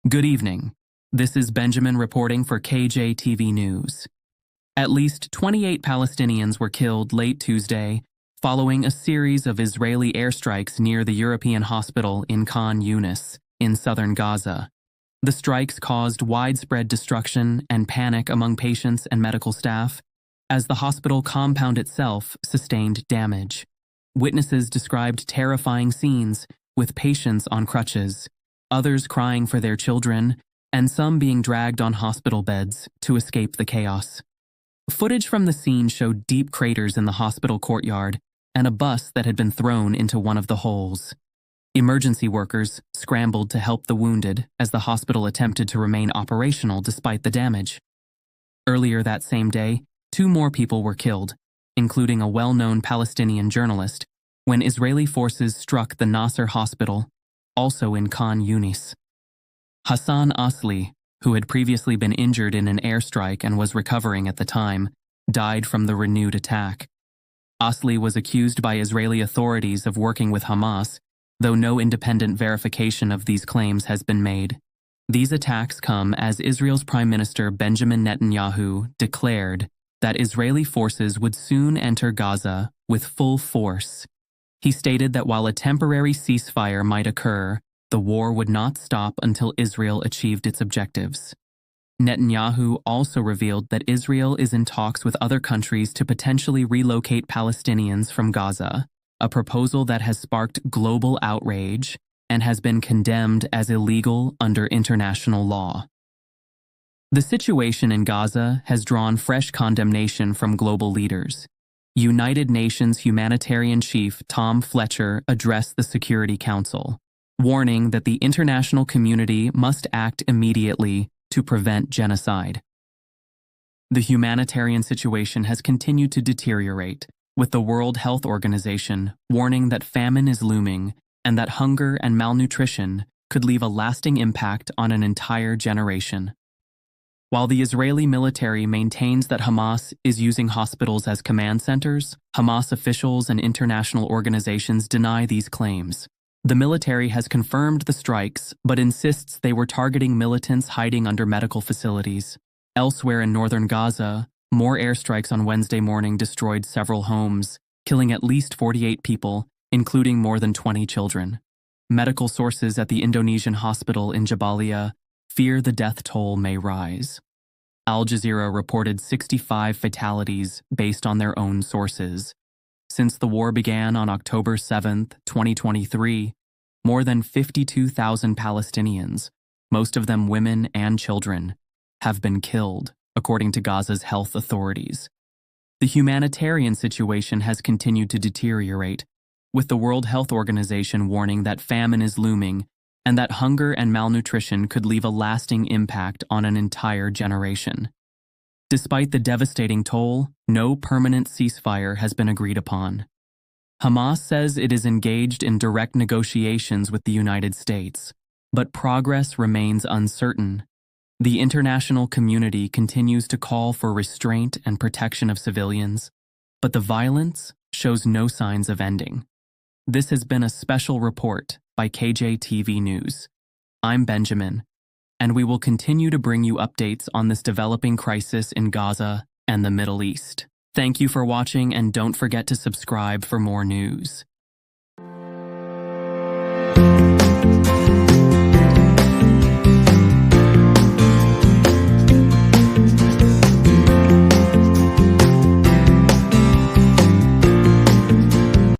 Good evening. This is Benjamin reporting for KJTV News. At least 28 Palestinians were killed late Tuesday following a series of Israeli airstrikes near the European hospital in Khan Younis in southern Gaza. The strikes caused widespread destruction and panic among patients and medical staff, as the hospital compound itself sustained damage. Witnesses described terrifying scenes, with patients on crutches, others crying for their children, and some being dragged on hospital beds to escape the chaos. Footage from the scene showed deep craters in the hospital courtyard and a bus that had been thrown into one of the holes. Emergency workers scrambled to help the wounded as the hospital attempted to remain operational despite the damage. Earlier that same day, 2 more people were killed, including a well-known Palestinian journalist, when Israeli forces struck the Nasser Hospital, also in Khan Younis. Hassan Aslih, who had previously been injured in an airstrike and was recovering at the time, died from the renewed attack. Aslih was accused by Israeli authorities of working with Hamas, though no independent verification of these claims has been made. These attacks come as Israel's Prime Minister Benjamin Netanyahu declared that Israeli forces would soon enter Gaza with full force. He stated that while a temporary ceasefire might occur, the war would not stop until Israel achieved its objectives. Netanyahu also revealed that Israel is in talks with other countries to potentially relocate Palestinians from Gaza, a proposal that has sparked global outrage and has been condemned as illegal under international law. The situation in Gaza has drawn fresh condemnation from global leaders. United Nations humanitarian chief Tom Fletcher addressed the Security Council, warning that the international community must act immediately to prevent genocide. The humanitarian situation has continued to deteriorate, with the World Health Organization warning that famine is looming and that hunger and malnutrition could leave a lasting impact on an entire generation. While the Israeli military maintains that Hamas is using hospitals as command centers, Hamas officials and international organizations deny these claims. The military has confirmed the strikes, but insists they were targeting militants hiding under medical facilities. Elsewhere in northern Gaza, more airstrikes on Wednesday morning destroyed several homes, killing at least 48 people, including more than 20 children. Medical sources at the Indonesian hospital in Jabalia fear the death toll may rise. Al Jazeera reported 65 fatalities based on their own sources. Since the war began on October 7, 2023, more than 52,000 Palestinians, most of them women and children, have been killed, according to Gaza's health authorities. The humanitarian situation has continued to deteriorate, with the World Health Organization warning that famine is looming and that hunger and malnutrition could leave a lasting impact on an entire generation. Despite the devastating toll, no permanent ceasefire has been agreed upon. Hamas says it is engaged in direct negotiations with the United States, but progress remains uncertain. The international community continues to call for restraint and protection of civilians, but the violence shows no signs of ending. This has been a special report by KJTV News. I'm Benjamin, and we will continue to bring you updates on this developing crisis in Gaza and the Middle East. Thank you for watching, and don't forget to subscribe for more news.